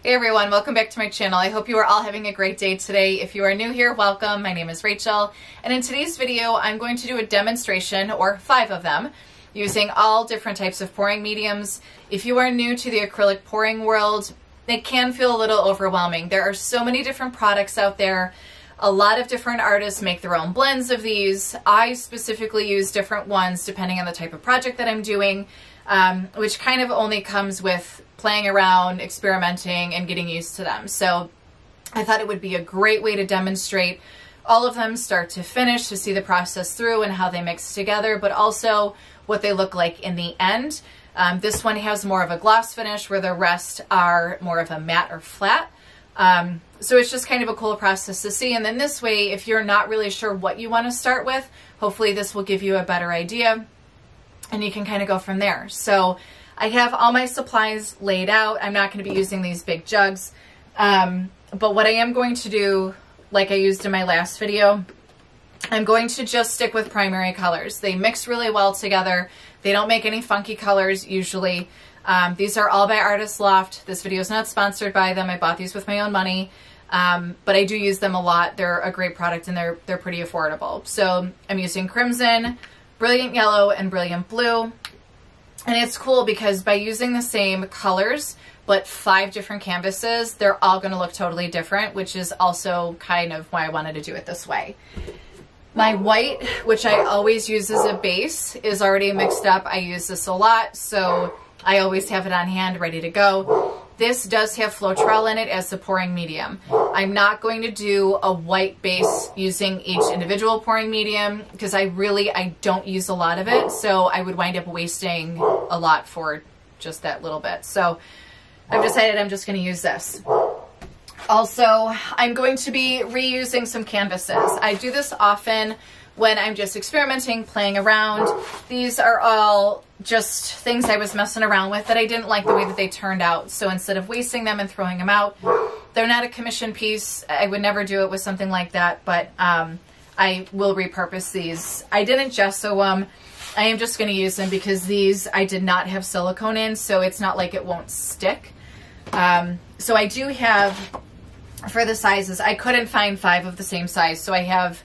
Hey everyone, welcome back to my channel. I hope you are all having a great day today. If you are new here, welcome. My name is Rachel, and in today's video I'm going to do a demonstration, or 5 of them, using all different types of pouring mediums. If you are new to the acrylic pouring world, it can feel a little overwhelming. There are so many different products out there. A lot of different artists make their own blends of these. I specifically use different ones depending on the type of project that I'm doing, which kind of only comes with playing around, experimenting, and getting used to them. So I thought it would be a great way to demonstrate all of them start to finish, to see the process through and how they mix together, but also what they look like in the end. This one has more of a gloss finish where the rest are more of a matte or flat. So it's just kind of a cool process to see. And then this way, if you're not really sure what you want to start with, hopefully this will give you a better idea and you can kind of go from there. So I have all my supplies laid out. I'm not going to be using these big jugs. But what I am going to do, like I used in my last video, I'm going to just stick with primary colors. They mix really well together. They don't make any funky colors usually. These are all by Artist Loft. This video is not sponsored by them. I bought these with my own money. But I do use them a lot. They're a great product and they're pretty affordable. So I'm using Crimson, Brilliant Yellow, and Brilliant Blue. And it's cool because by using the same colors, but 5 different canvases, they're all going to look totally different, which is also kind of why I wanted to do it this way. My white, which I always use as a base, is already mixed up. I use this a lot, so I always have it on hand ready to go. This does have Floetrol in it as the pouring medium. I'm not going to do a white base using each individual pouring medium because I don't use a lot of it, so I would wind up wasting a lot for just that little bit. So I've decided I'm just going to use this. Also, I'm going to be reusing some canvases. I do this often when I'm just experimenting, playing around. These are all just things I was messing around with that I didn't like the way that they turned out. So instead of wasting them and throwing them out, they're not a commission piece. I would never do it with something like that, but I will repurpose these. I didn't gesso them. I am just going to use them because these I did not have silicone in, so it's not like it won't stick. So I do have, for the sizes, I couldn't find 5 of the same size, so I have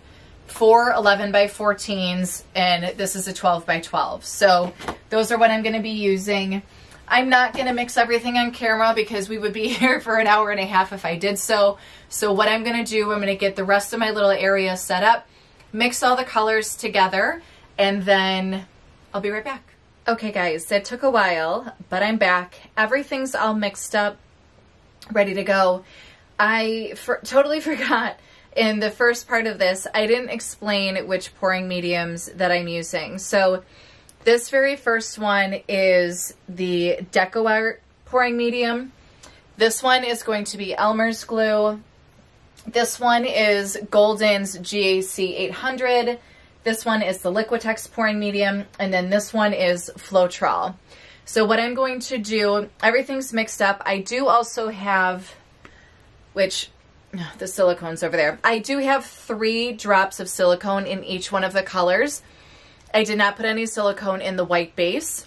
4 11 by 14s, and this is a 12 by 12. So those are what I'm going to be using. I'm not going to mix everything on camera because we would be here for an hour and a half if I did so. So what I'm going to do, I'm going to get the rest of my little area set up, mix all the colors together, and then I'll be right back. Okay guys, that took a while, but I'm back. Everything's all mixed up, ready to go. I totally forgot in the first part of this, I didn't explain which pouring mediums that I'm using. So this very first one is the DecoArt Pouring Medium. This one is going to be ELMER'S glue. This one is Golden's GAC 800. This one is the Liquitex Pouring Medium. And then this one is Floetrol. So what I'm going to do, everything's mixed up. I do also have, the silicone's over there. I do have 3 drops of silicone in each one of the colors. I did not put any silicone in the white base.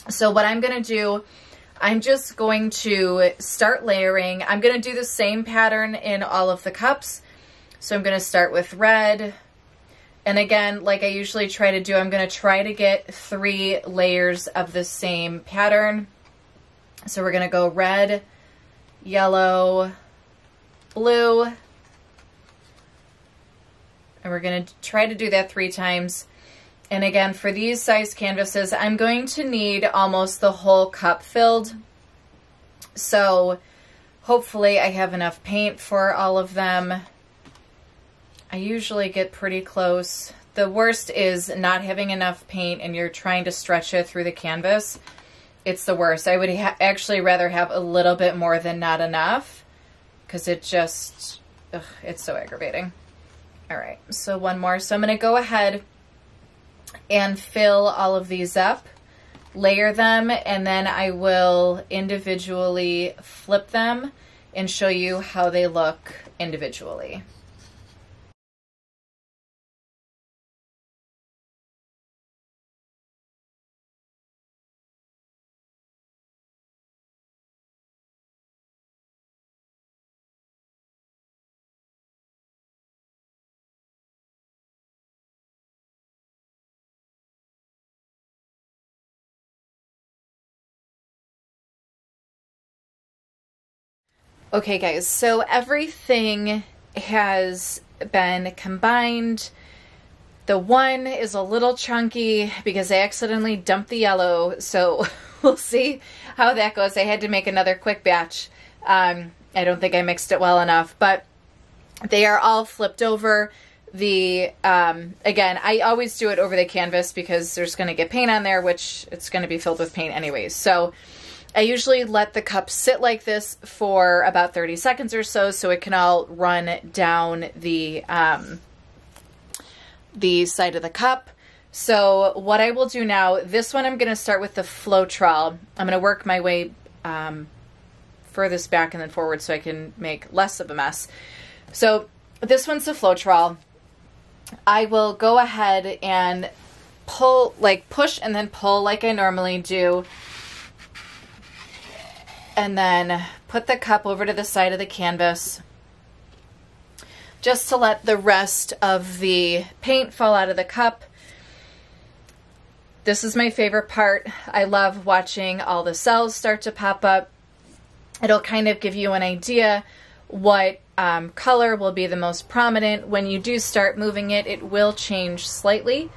So what I'm going to do, I'm just going to start layering. I'm going to do the same pattern in all of the cups. So I'm going to start with red. And again, like I usually try to do, I'm going to try to get 3 layers of the same pattern. So we're going to go red, yellow, blue, and we're going to try to do that 3 times. And again, for these size canvases, I'm going to need almost the whole cup filled. So hopefully I have enough paint for all of them. I usually get pretty close. The worst is not having enough paint and you're trying to stretch it through the canvas. It's the worst. I would actually rather have a little bit more than not enough, because it just, it's so aggravating. All right, so one more. So I'm going to go ahead and fill all of these up, layer them, and then I will individually flip them and show you how they look individually. Okay guys, so everything has been combined. The one is a little chunky because I accidentally dumped the yellow, so we'll see how that goes. I had to make another quick batch. I don't think I mixed it well enough, but they are all flipped over. The again, I always do it over the canvas because there's going to get paint on there, which it's going to be filled with paint anyways. So I usually let the cup sit like this for about 30 seconds or so it can all run down the side of the cup. So what I will do now, this one I'm going to start with the Floetrol. I'm going to work my way furthest back and then forward so I can make less of a mess. So this one's the Floetrol. I will go ahead and pull, like push and then pull like I normally do. And then put the cup over to the side of the canvas just to let the rest of the paint fall out of the cup. This is my favorite part. I love watching all the cells start to pop up. It'll kind of give you an idea what color will be the most prominent. When you do start moving it, it will change slightly.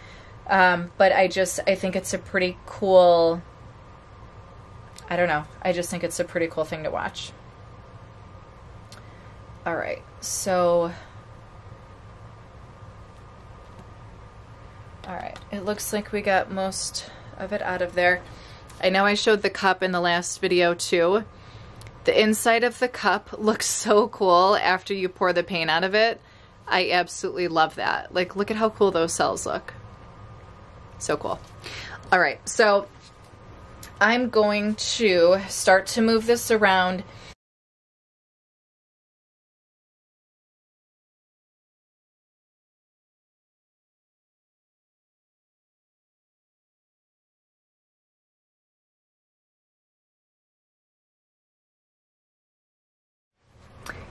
But I think it's a pretty cool, I don't know. I just think it's a pretty cool thing to watch. All right, so, all right, it looks like we got most of it out of there. I know I showed the cup in the last video too. The inside of the cup looks so cool after you pour the paint out of it. I absolutely love that. Like, look at how cool those cells look. So cool. All right, so I'm going to start to move this around.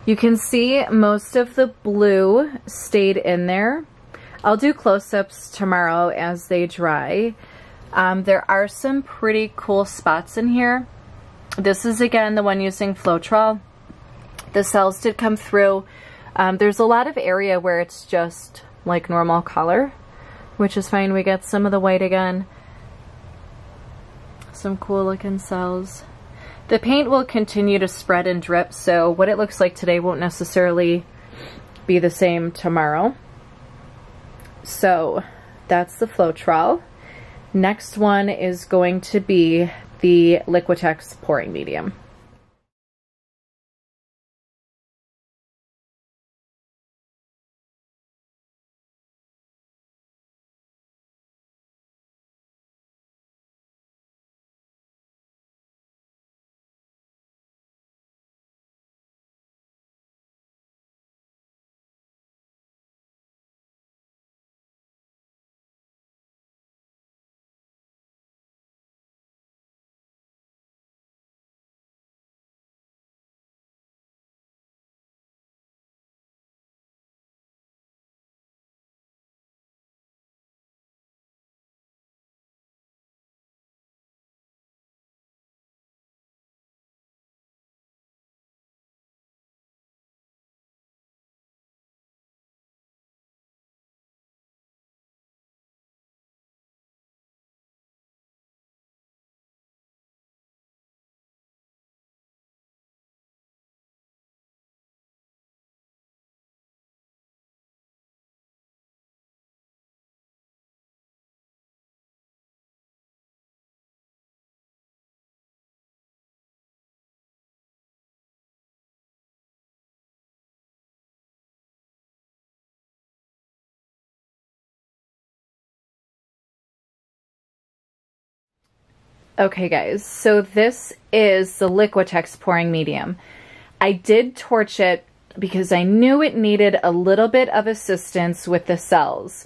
You can see most of the blue stayed in there. I'll do close-ups tomorrow as they dry. There are some pretty cool spots in here. This is again the one using Floetrol. The cells did come through. There's a lot of area where it's just like normal color, which is fine. We got some of the white again. Some cool looking cells. The paint will continue to spread and drip, so what it looks like today won't necessarily be the same tomorrow. So that's the Floetrol. Next one is going to be the Liquitex Pouring Medium. Okay guys, so this is the Liquitex Pouring Medium. I did torch it because I knew it needed a little bit of assistance with the cells.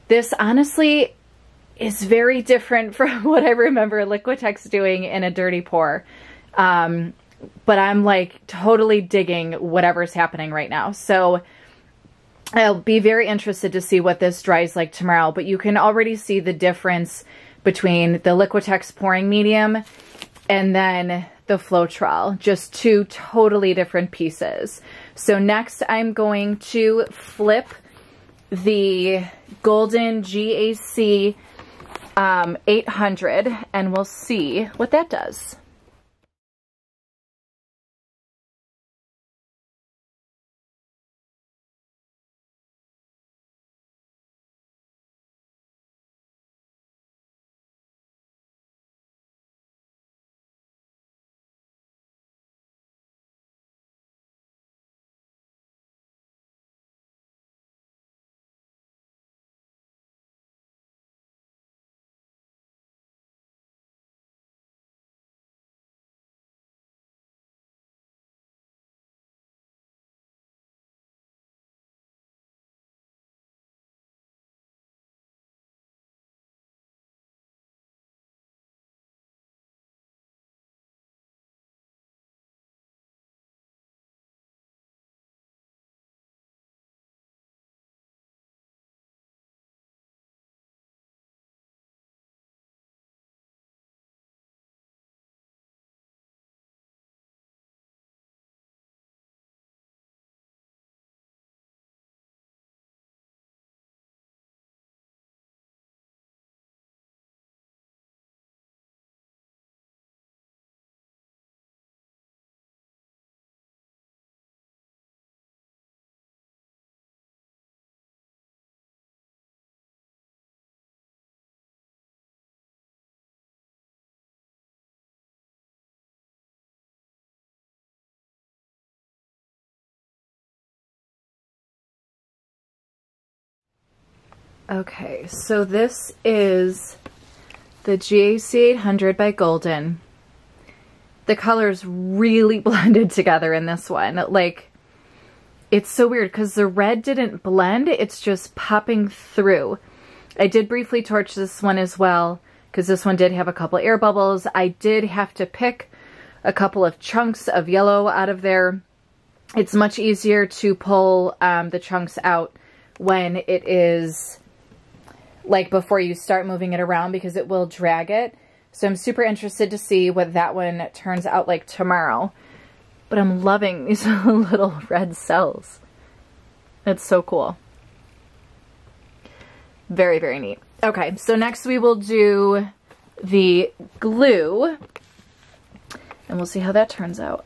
This honestly is very different from what I remember Liquitex doing in a dirty pour. But I'm like totally digging whatever's happening right now. So I'll be very interested to see what this dries like tomorrow, but you can already see the difference between the Liquitex Pouring Medium and then the Floetrol, just two totally different pieces. So next I'm going to flip the golden GAC 800 and we'll see what that does. Okay, so this is the GAC 800 by Golden. The colors really blended together in this one. Like, it's so weird because the red didn't blend, it's just popping through. I did briefly torch this one as well because this one did have a couple air bubbles. I did have to pick a couple of chunks of yellow out of there. It's much easier to pull the chunks out when it is like before you start moving it around because it will drag it. So I'm super interested to see what that one turns out like tomorrow. But I'm loving these little red cells. It's so cool. Very, very neat. Okay, so next we will do the glue and we'll see how that turns out.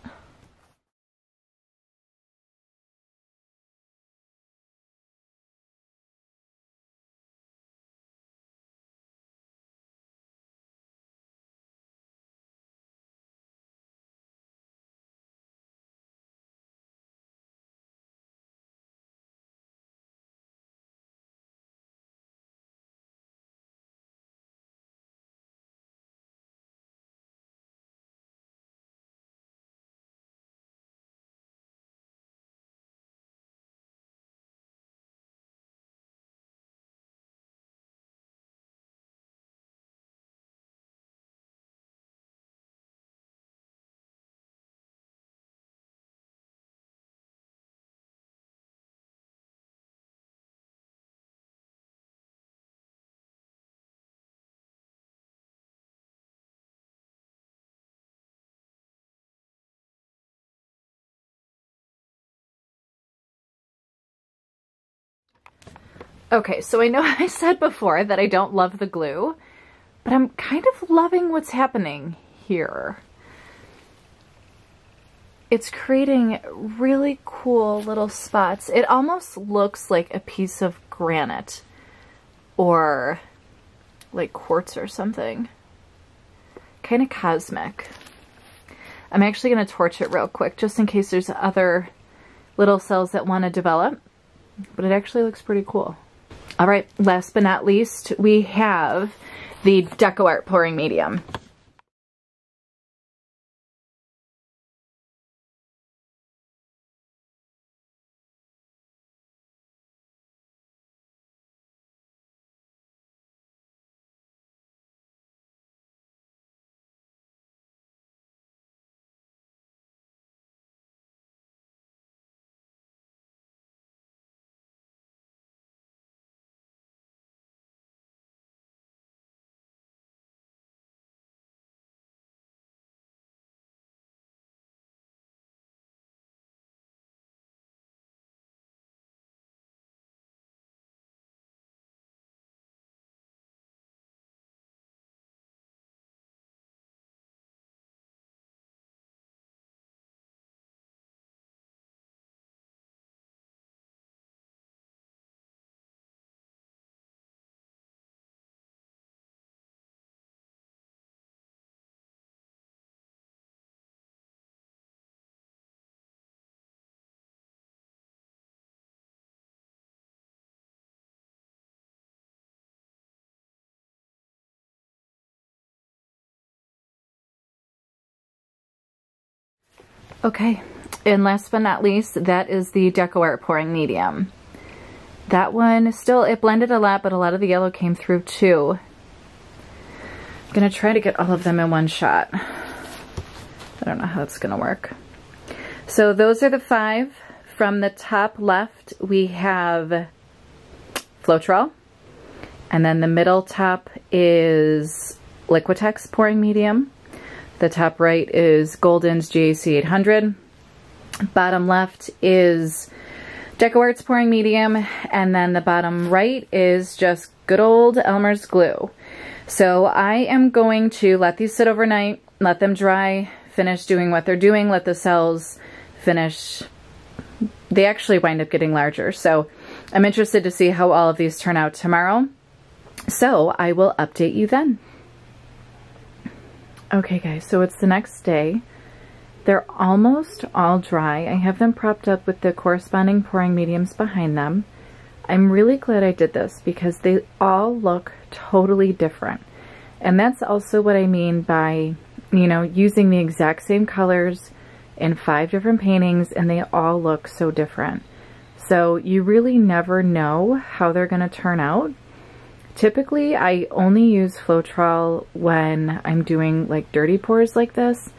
Okay, so I know I said before that I don't love the glue, but I'm kind of loving what's happening here. It's creating really cool little spots. It almost looks like a piece of granite or like quartz or something. Kind of cosmic. I'm actually going to torch it real quick just in case there's other little cells that want to develop, but it actually looks pretty cool. All right, last but not least, we have the DecoArt Pouring Medium. Okay, and last but not least, that is the DecoArt Pouring Medium. That one, still, it blended a lot, but a lot of the yellow came through too. I'm gonna try to get all of them in one shot. I don't know how it's gonna work. So those are the 5. From the top left, we have Floetrol. And then the middle top is Liquitex Pouring Medium. The top right is Golden's GAC 800. Bottom left is DecoArt's Pouring Medium. And then the bottom right is just good old ELMER'S glue. So I am going to let these sit overnight, let them dry, finish doing what they're doing, let the cells finish. They actually wind up getting larger. So I'm interested to see how all of these turn out tomorrow. So I will update you then. Okay guys, so it's the next day. They're almost all dry. I have them propped up with the corresponding pouring mediums behind them. I'm really glad I did this because they all look totally different. And that's also what I mean by, you know, using the exact same colors in 5 different paintings and they all look so different. So you really never know how they're going to turn out. Typically, I only use Floetrol when I'm doing like dirty pours like this.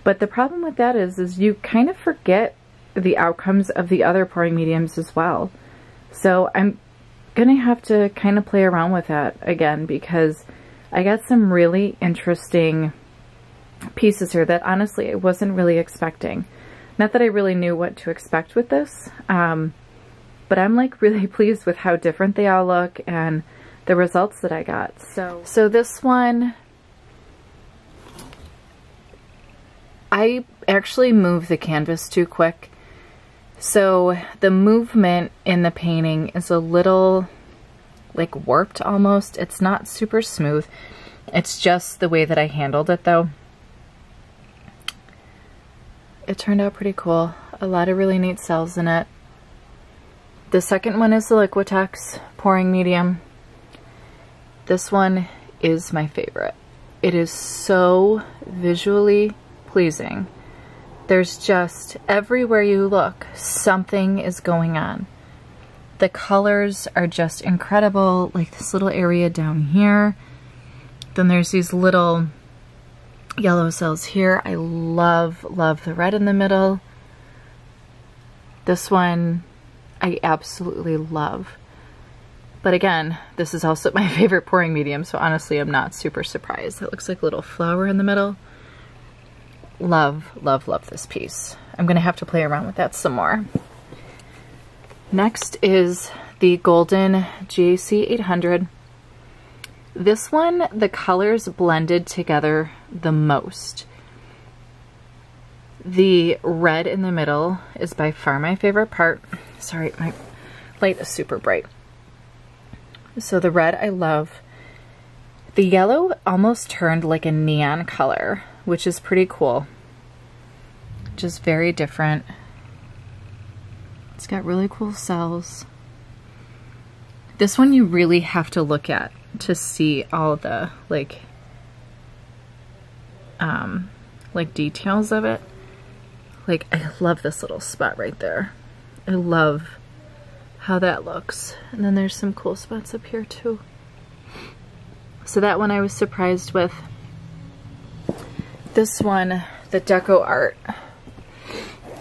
But the problem with that is you kind of forget the outcomes of the other pouring mediums as well. So I'm going to have to kind of play around with that again because I got some really interesting pieces here that honestly I wasn't really expecting. Not that I really knew what to expect with this, but I'm like really pleased with how different they all look and the results that I got. So this one, I actually moved the canvas too quick. So the movement in the painting is a little like warped almost. It's not super smooth. It's just the way that I handled it though. It turned out pretty cool. A lot of really neat cells in it. The second one is the Liquitex Pouring Medium. This one is my favorite. It is so visually pleasing. There's just, everywhere you look, something is going on. The colors are just incredible, like this little area down here. Then there's these little yellow cells here. I love the red in the middle. This one I absolutely love. But again, this is also my favorite pouring medium, so honestly I'm not super surprised. It looks like a little flower in the middle. Love this piece. I'm gonna have to play around with that some more. Next is the Golden GAC 800. This one, the colors blended together the most. The red in the middle is by far my favorite part. Sorry, my light is super bright. So the red I love. The yellow almost turned like a neon color, which is pretty cool. Just very different. It's got really cool cells. This one you really have to look at to see all the like details of it. Like I love this little spot right there. I love how that looks. And then there's some cool spots up here too. So that one I was surprised with. This one, the DecoArt,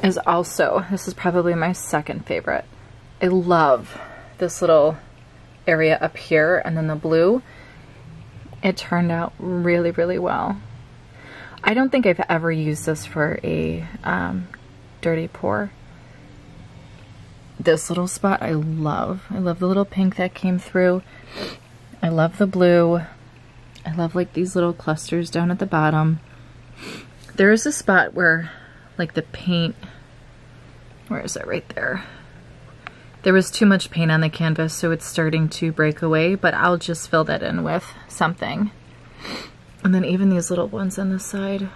is also, this is probably my second favorite. I love this little area up here and then the blue. It turned out really, really well. I don't think I've ever used this for a dirty pour. This little spot I love. I love the little pink that came through. I love the blue. I love like these little clusters down at the bottom. There is a spot where like the paint, where is it? Right there. There was too much paint on the canvas, so it's starting to break away, but I'll just fill that in with something. And then even these little ones on the side.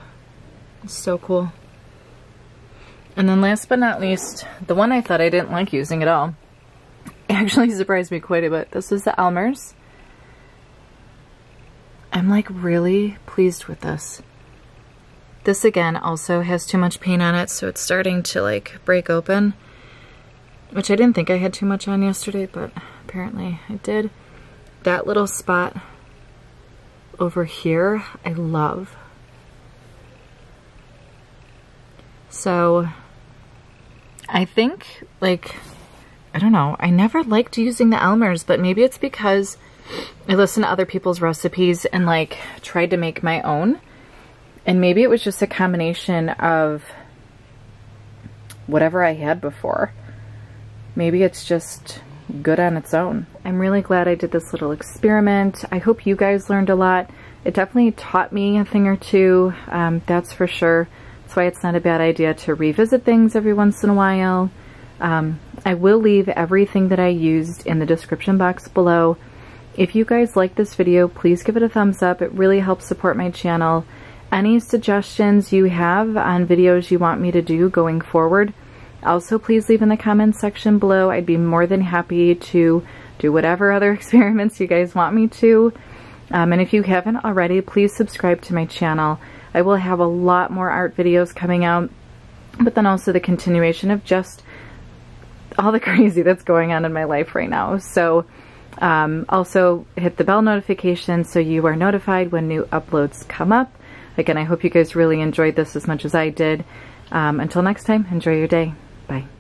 It's so cool. And then last but not least, the one I thought I didn't like using at all. It actually surprised me quite a bit. This is the ELMER'S. I'm like really pleased with this. This again also has too much paint on it, so it's starting to like break open, which I didn't think I had too much on yesterday, but apparently I did. That little spot over here, I love. So I think, like, I don't know, I never liked using the ELMER'S, but maybe it's because I listened to other people's recipes and like tried to make my own. And maybe it was just a combination of whatever I had before. Maybe it's just good on its own. I'm really glad I did this little experiment. I hope you guys learned a lot. It definitely taught me a thing or two, that's for sure. That's why it's not a bad idea to revisit things every once in a while. I will leave everything that I used in the description box below. If you guys like this video, please give it a thumbs up. It really helps support my channel. Any suggestions you have on videos you want me to do going forward, also please leave in the comments section below. I'd be more than happy to do whatever other experiments you guys want me to. And if you haven't already, please subscribe to my channel. I will have a lot more art videos coming out, but then also the continuation of just all the crazy that's going on in my life right now. So also hit the bell notification so you are notified when new uploads come up. Again, I hope you guys really enjoyed this as much as I did. Until next time, enjoy your day. Bye.